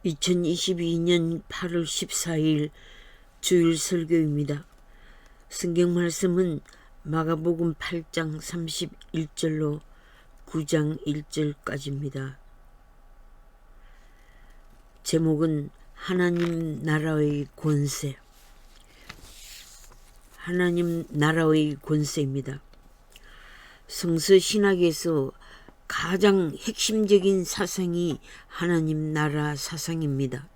2022년 8월 14일 주일 설교입니다. 성경 말씀은 마가복음 8장 31절로 9장 1절까지입니다. 제목은 하나님 나라의 권세. 하나님 나라의 권세입니다. 성서 신학에서 가장 핵심적인 사상이 하나님 나라 사상입니다.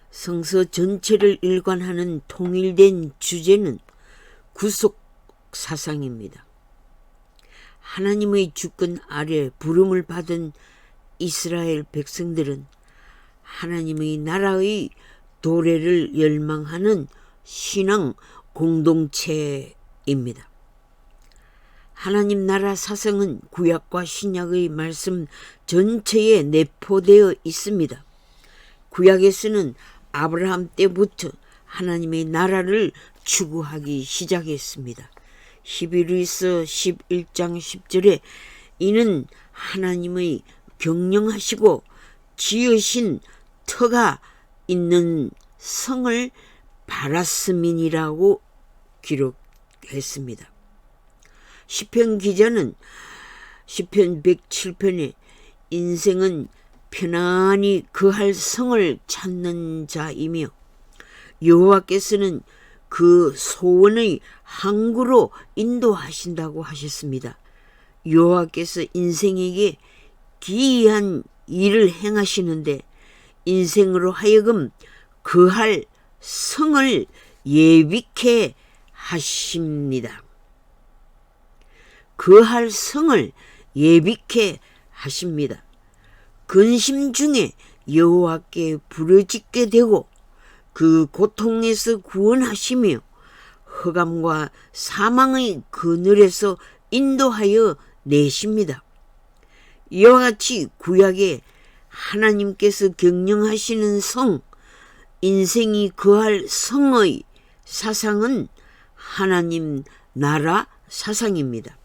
성서 전체를 일관하는 통일된 주제는 구속 사상입니다. 하나님의 주권 아래 부름을 받은 이스라엘 백성들은 하나님의 나라의 도래를 열망하는 신앙 공동체입니다. 하나님 나라 사상은 구약과 신약의 말씀 전체에 내포되어 있습니다. 구약에서는 아브라함 때부터 하나님의 나라를 추구하기 시작했습니다. 히브리서 11장 10절에 이는 하나님의 경영하시고 지으신 터가 있는 성을 바랐음이니라고 기록했습니다. 시편 기자는 시편 107편에 인생은 편안히 거할 성을 찾는 자이며 여호와께서는 그 소원의 항구로 인도하신다고 하셨습니다. 여호와께서 인생에게 기이한 일을 행하시는데 인생으로 하여금 거할 성을 예비케 하십니다. 거할 성을 예비케 하십니다. 근심 중에 여호와께 부르짖게 되고 그 고통에서 구원하시며 흑암과 사망의 그늘에서 인도하여 내십니다. 이와 같이 구약에 하나님께서 경영하시는 성, 인생이 거할 성의 사상은 하나님 나라 사상입니다.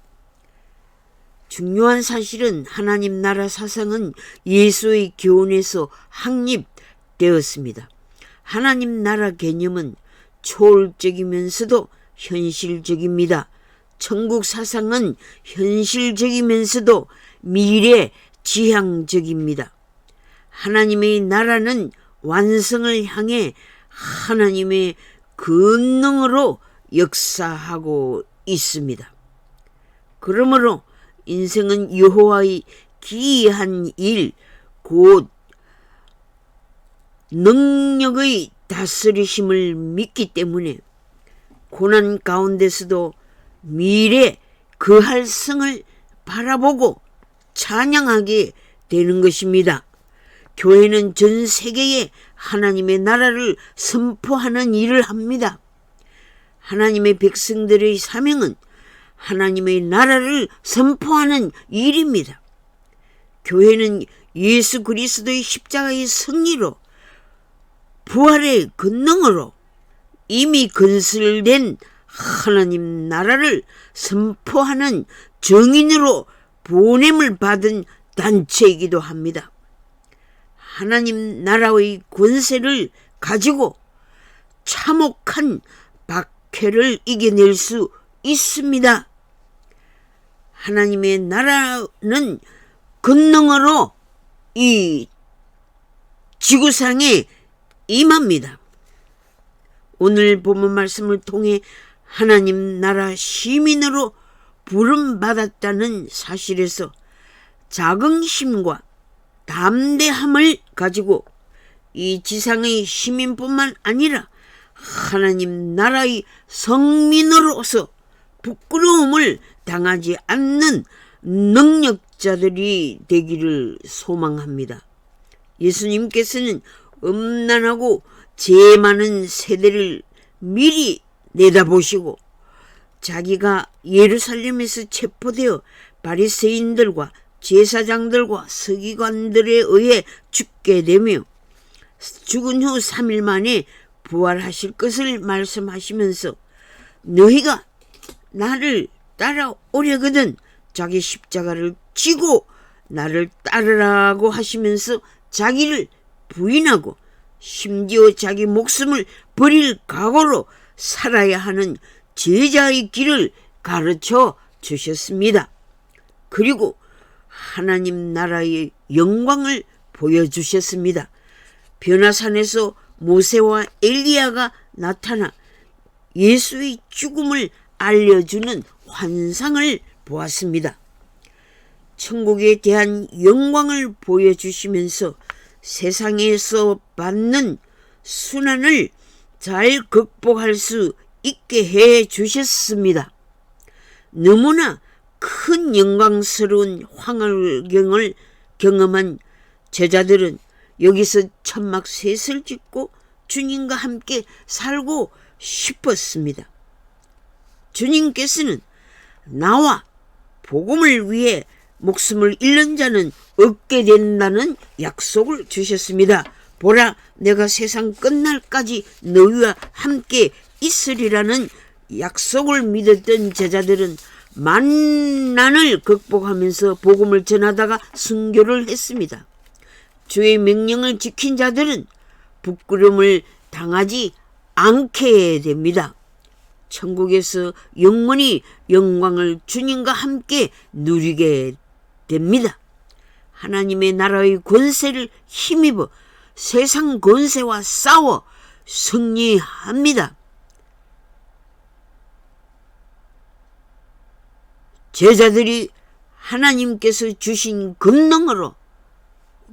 중요한 사실은 하나님 나라 사상은 예수의 교훈에서 확립되었습니다. 하나님 나라 개념은 초월적이면서도 현실적입니다. 천국 사상은 현실적이면서도 미래지향적입니다. 하나님의 나라는 완성을 향해 하나님의 권능으로 역사하고 있습니다. 그러므로 인생은 여호와의 기이한 일, 곧 능력의 다스리심을 믿기 때문에 고난 가운데서도 미래 거할 성을 바라보고 찬양하게 되는 것입니다. 교회는 전 세계에 하나님의 나라를 선포하는 일을 합니다. 하나님의 백성들의 사명은 하나님의 나라를 선포하는 일입니다. 교회는 예수 그리스도의 십자가의 승리로 부활의 권능으로 이미 건설된 하나님 나라를 선포하는 정인으로 보냄을 받은 단체이기도 합니다. 하나님 나라의 권세를 가지고 참혹한 박해를 이겨낼 수 있습니다. 하나님의 나라는 권능으로 이 지구상에 임합니다. 오늘 본문 말씀을 통해 하나님 나라 시민으로 부름받았다는 사실에서 자긍심과 담대함을 가지고 이 지상의 시민뿐만 아니라 하나님 나라의 성민으로서 부끄러움을 당하지 않는 능력자들이 되기를 소망합니다. 예수님께서는 음란하고 죄 많은 세대를 미리 내다보시고 자기가 예루살렘에서 체포되어 바리새인들과 제사장들과 서기관들에 의해 죽게 되며 죽은 후 3일 만에 부활하실 것을 말씀하시면서 너희가 나를 따라오려거든 자기 십자가를 지고 나를 따르라고 하시면서 자기를 부인하고 심지어 자기 목숨을 버릴 각오로 살아야 하는 제자의 길을 가르쳐 주셨습니다. 그리고 하나님 나라의 영광을 보여주셨습니다. 변화산에서 모세와 엘리야가 나타나 예수의 죽음을 알려주는 환상을 보았습니다. 천국에 대한 영광을 보여주시면서 세상에서 받는 순환을 잘 극복할 수 있게 해 주셨습니다. 너무나 큰 영광스러운 황홀경을 경험한 제자들은 여기서 천막 셋을 짓고 주님과 함께 살고 싶었습니다. 주님께서는 나와 복음을 위해 목숨을 잃는 자는 없게 된다는 약속을 주셨습니다. 보라, 내가 세상 끝날까지 너희와 함께 있으리라는 약속을 믿었던 제자들은 만난을 극복하면서 복음을 전하다가 순교를 했습니다. 주의 명령을 지킨 자들은 부끄러움을 당하지 않게 됩니다. 천국에서 영원히 영광을 주님과 함께 누리게 됩니다. 하나님의 나라의 권세를 힘입어 세상 권세와 싸워 승리합니다. 제자들이 하나님께서 주신 권능으로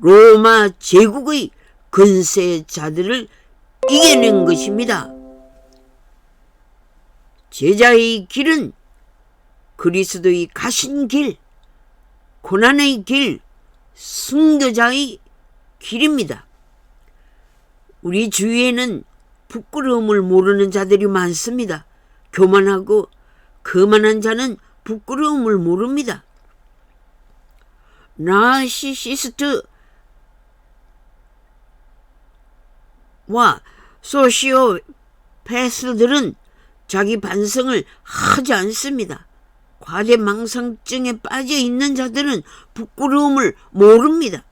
로마 제국의 권세자들을 이겨낸 것입니다. 제자의 길은 그리스도의 가신 길, 고난의 길, 순교자의 길입니다. 우리 주위에는 부끄러움을 모르는 자들이 많습니다. 교만하고 거만한 자는 부끄러움을 모릅니다. 나르시시스트와 소시오패스들은 자기 반성을 하지 않습니다. 과대망상증에 빠져 있는 자들은 부끄러움을 모릅니다.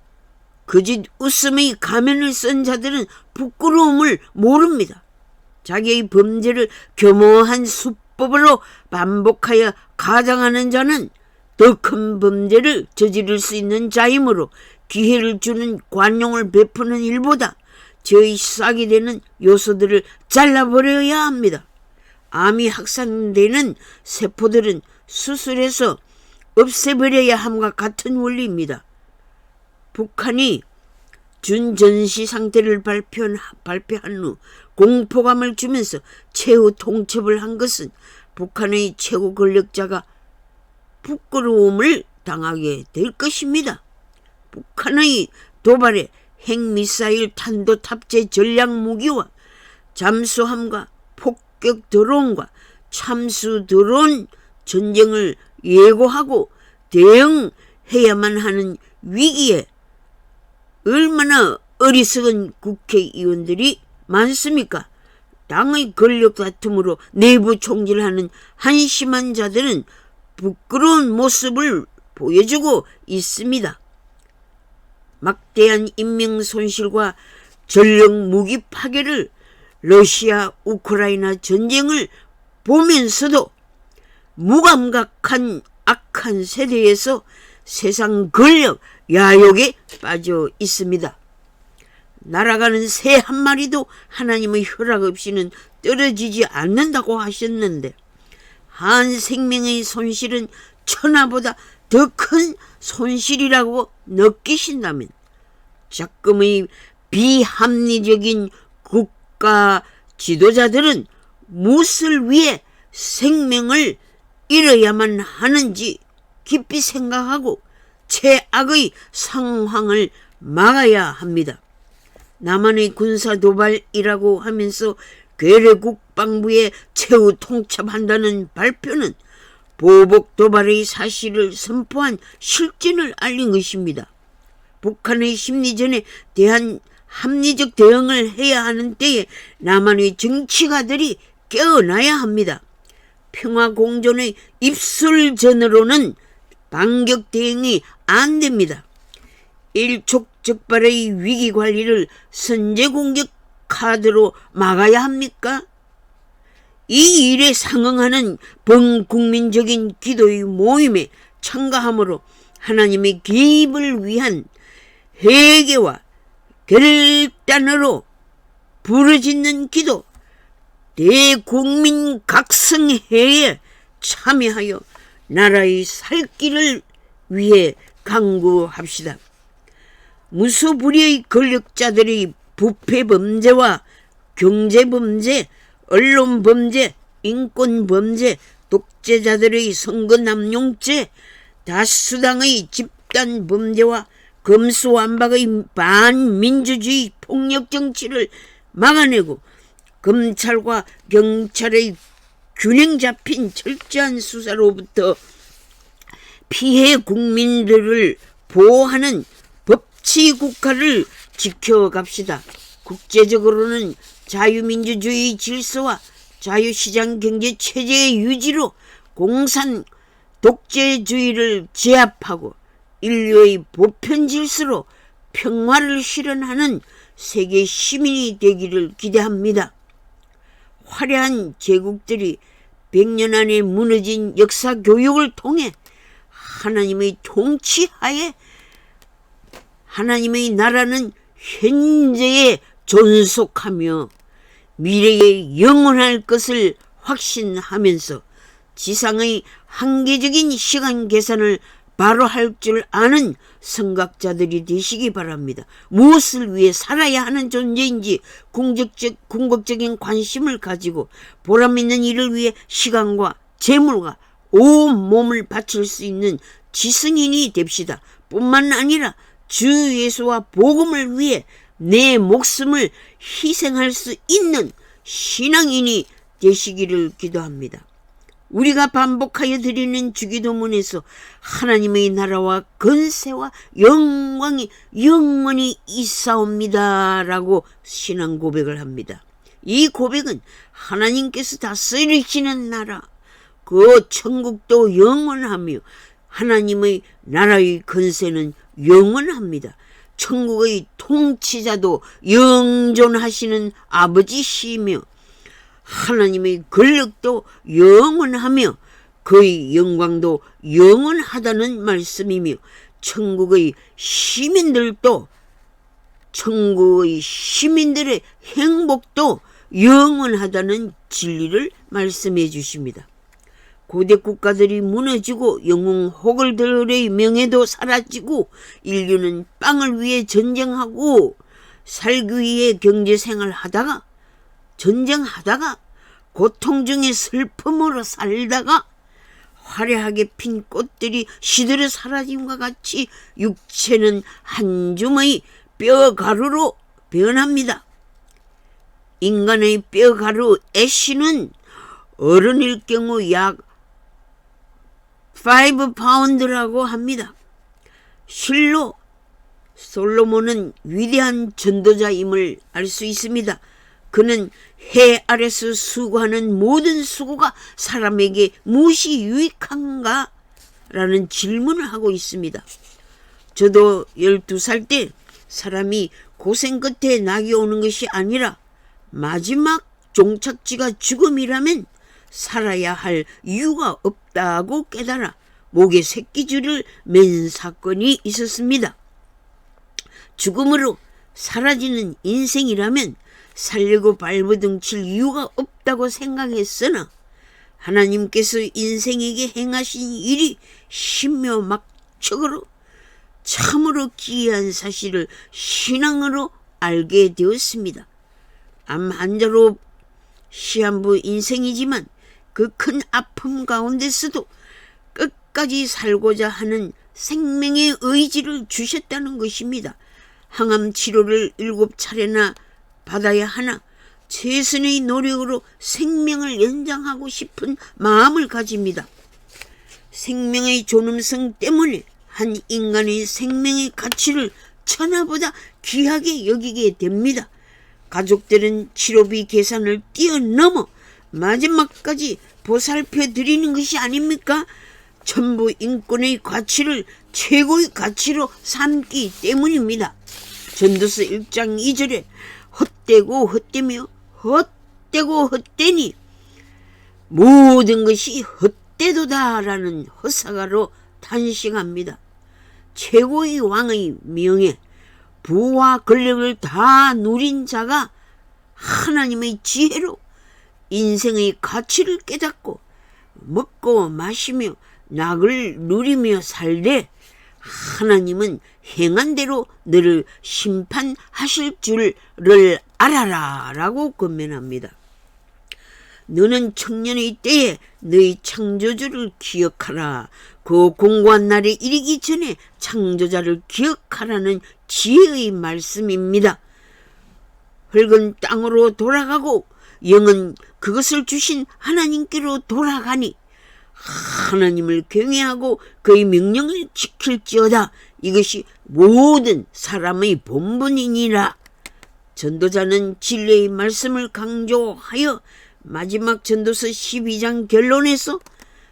거짓 웃음의 가면을 쓴 자들은 부끄러움을 모릅니다. 자기의 범죄를 교모한 수법으로 반복하여 가장하는 자는 더 큰 범죄를 저지를 수 있는 자이므로 기회를 주는 관용을 베푸는 일보다 죄의 싹이 되는 요소들을 잘라버려야 합니다. 암이 확산되는 세포들은 수술해서 없애버려야 함과 같은 원리입니다. 북한이 준전시 상태를 발표한 후 공포감을 주면서 최후 통첩을 한 것은 북한의 최고 권력자가 부끄러움을 당하게 될 것입니다. 북한의 도발에 핵미사일 탄도 탑재 전략 무기와 잠수함과 폭격 드론과 참수 드론 전쟁을 예고하고 대응해야만 하는 위기에 얼마나 어리석은 국회의원들이 많습니까? 당의 권력 다툼으로 내부 총질하는 한심한 자들은 부끄러운 모습을 보여주고 있습니다. 막대한 인명 손실과 전력 무기 파괴를 러시아 우크라이나 전쟁을 보면서도 무감각한 악한 세대에서 세상 권력 야욕에 빠져 있습니다. 날아가는 새 한 마리도 하나님의 허락 없이는 떨어지지 않는다고 하셨는데 한 생명의 손실은 천하보다 더 큰 손실이라고 느끼신다면 작금의 비합리적인 국가 지도자들은 무엇을 위해 생명을 잃어야만 하는지 깊이 생각하고 최악의 상황을 막아야 합니다. 남한의 군사 도발이라고 하면서 괴뢰 국방부에 최후 통첩한다는 발표는 보복 도발의 사실을 선포한 실전을 알린 것입니다. 북한의 심리전에 대한 합리적 대응을 해야 하는 때에 남한의 정치가들이 깨어나야 합니다. 평화공존의 입술전으로는 반격 대응이 안 됩니다. 일촉즉발의 위기관리를 선제공격 카드로 막아야 합니까? 이 일에 상응하는 범국민적인 기도의 모임에 참가함으로 하나님의 개입을 위한 회개와 결단으로 부르짖는 기도, 대국민 각성회에 참여하여 나라의 살 길을 위해 강구합시다. 무소불위의 권력자들의 부패범죄와 경제범죄, 언론범죄, 인권범죄, 독재자들의 선거남용죄, 다수당의 집단범죄와 검수완박의 반민주주의 폭력정치를 막아내고 검찰과 경찰의 균형 잡힌 철저한 수사로부터 피해 국민들을 보호하는 법치국가를 지켜갑시다. 국제적으로는 자유민주주의 질서와 자유시장 경제 체제의 유지로 공산 독재주의를 제압하고 인류의 보편 질서로 평화를 실현하는 세계 시민이 되기를 기대합니다. 화려한 제국들이 100년 안에 무너진 역사 교육을 통해 하나님의 통치하에 하나님의 나라는 현재에 존속하며 미래에 영원할 것을 확신하면서 지상의 한계적인 시간 계산을 바로 할 줄 아는 선각자들이 되시기 바랍니다. 무엇을 위해 살아야 하는 존재인지 궁극적인 관심을 가지고 보람있는 일을 위해 시간과 재물과 온 몸을 바칠 수 있는 지성인이 됩시다. 뿐만 아니라 주 예수와 복음을 위해 내 목숨을 희생할 수 있는 신앙인이 되시기를 기도합니다. 우리가 반복하여 드리는 주기도문에서 하나님의 나라와 건세와 영광이 영원히 있사옵니다 라고 신앙 고백을 합니다. 이 고백은 하나님께서 다스리시는 나라, 그 천국도 영원하며 하나님의 나라의 건세는 영원합니다. 천국의 통치자도 영존하시는 아버지시며 하나님의 권력도 영원하며 그의 영광도 영원하다는 말씀이며 천국의 시민들의 행복도 영원하다는 진리를 말씀해 주십니다. 고대 국가들이 무너지고 영웅 호글들의 명예도 사라지고 인류는 빵을 위해 전쟁하고 살기 위해 경제생활을 하다가 전쟁하다가 고통 중에 슬픔으로 살다가 화려하게 핀 꽃들이 시들어 사라짐과 같이 육체는 한 줌의 뼈가루로 변합니다. 인간의 뼈가루 애쉬는 어른일 경우 약 5파운드라고 합니다. 실로 솔로몬은 위대한 전도자임을 알 수 있습니다. 그는 해 아래서 수고하는 모든 수고가 사람에게 무엇이 유익한가? 라는 질문을 하고 있습니다. 저도 12살 때 사람이 고생 끝에 낙이 오는 것이 아니라 마지막 종착지가 죽음이라면 살아야 할 이유가 없다고 깨달아 목에 새끼줄을 맨 사건이 있었습니다. 죽음으로 사라지는 인생이라면 살려고 발버둥칠 이유가 없다고 생각했으나 하나님께서 인생에게 행하신 일이 신묘막측으로 참으로 기이한 사실을 신앙으로 알게 되었습니다. 암 환자로 시한부 인생이지만 그 큰 아픔 가운데서도 끝까지 살고자 하는 생명의 의지를 주셨다는 것입니다. 항암 치료를 7차례나 받아야 하나 최선의 노력으로 생명을 연장하고 싶은 마음을 가집니다. 생명의 존엄성 때문에 한 인간의 생명의 가치를 천하보다 귀하게 여기게 됩니다. 가족들은 치료비 계산을 뛰어넘어 마지막까지 보살펴 드리는 것이 아닙니까? 전부 인권의 가치를 최고의 가치로 삼기 때문입니다. 전도서 1장 2절에 헛되고 헛되며 헛되고 헛되니 모든 것이 헛되도다라는 허사가로 탄식합니다. 최고의 왕의 명예, 부와 권력을 다 누린 자가 하나님의 지혜로 인생의 가치를 깨닫고 먹고 마시며 낙을 누리며 살되 하나님은 행한 대로 너를 심판하실 줄을 알아라 라고 권면합니다. 너는 청년의 때에 너희 창조주를 기억하라. 그 공고한 날에 이르기 전에 창조자를 기억하라는 지혜의 말씀입니다. 흙은 땅으로 돌아가고 영은 그것을 주신 하나님께로 돌아가니 하나님을 경외하고 그의 명령을 지킬지어다. 이것이 모든 사람의 본분이니라. 전도자는 진리의 말씀을 강조하여 마지막 전도서 12장 결론에서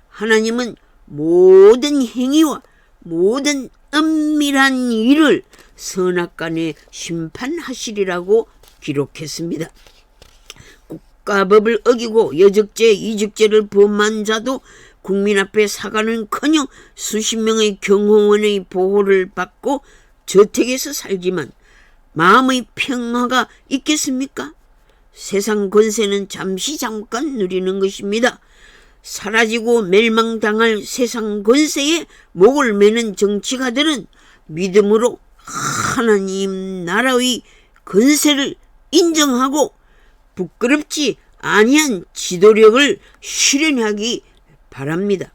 하나님은 모든 행위와 모든 은밀한 일을 선악간에 심판하시리라고 기록했습니다. 국가법을 어기고 여적죄, 이적죄를 범한 자도 국민 앞에 사과는커녕 수십 명의 경호원의 보호를 받고 저택에서 살지만 마음의 평화가 있겠습니까? 세상 권세는 잠시 잠깐 누리는 것입니다. 사라지고 멸망당할 세상 권세에 목을 매는 정치가들은 믿음으로 하나님 나라의 권세를 인정하고 부끄럽지 아니한 지도력을 실현하기 바랍니다.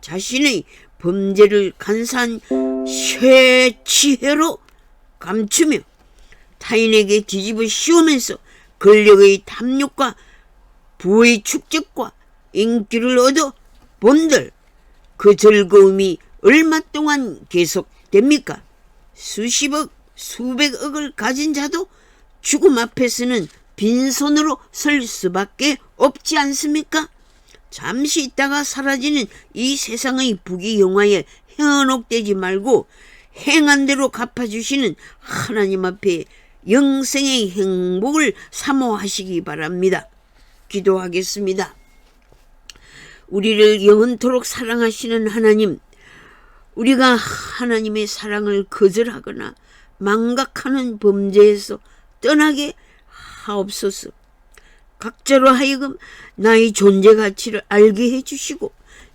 자신의 범죄를 간사한 쇠지혜로 감추며 타인에게 뒤집어 씌우면서 권력의 탐욕과 부의 축적과 인기를 얻어 본들 그 즐거움이 얼마 동안 계속됩니까? 수십억, 수백억을 가진 자도 죽음 앞에서는 빈손으로 설 수밖에 없지 않습니까? 잠시 있다가 사라지는 이 세상의 부귀영화에 현혹되지 말고 행한 대로 갚아주시는 하나님 앞에 영생의 행복을 사모하시기 바랍니다. 기도하겠습니다. 우리를 영원토록 사랑하시는 하나님, 우리가 하나님의 사랑을 거절하거나 망각하는 범죄에서 떠나게 하옵소서. 각자로 하여금 나의 존재 가치를 알게 해주시고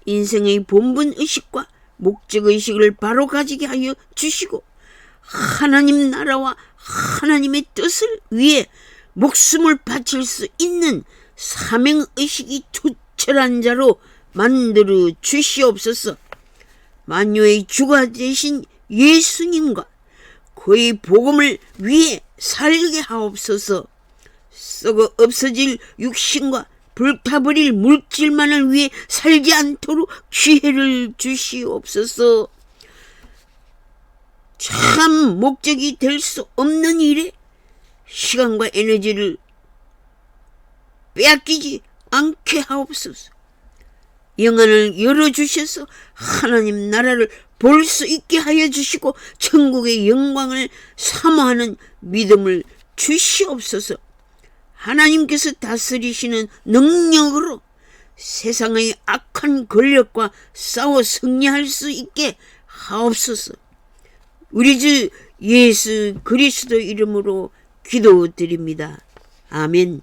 인생의 본분의식과 목적의식을 바로 가지게 하여 주시고 하나님 나라와 하나님의 뜻을 위해 목숨을 바칠 수 있는 사명의식이 투철한 자로 만들어 주시옵소서. 만유의 주가 되신 예수님과 그의 복음을 위해 살게 하옵소서. 썩어 없어질 육신과 불타버릴 물질만을 위해 살지 않도록 기회를 주시옵소서. 참 목적이 될 수 없는 일에 시간과 에너지를 빼앗기지 않게 하옵소서. 영안을 열어주셔서 하나님 나라를 볼 수 있게 하여 주시고 천국의 영광을 사모하는 믿음을 주시옵소서. 하나님께서 다스리시는 능력으로 세상의 악한 권력과 싸워 승리할 수 있게 하옵소서. 우리 주 예수 그리스도 이름으로 기도드립니다. 아멘.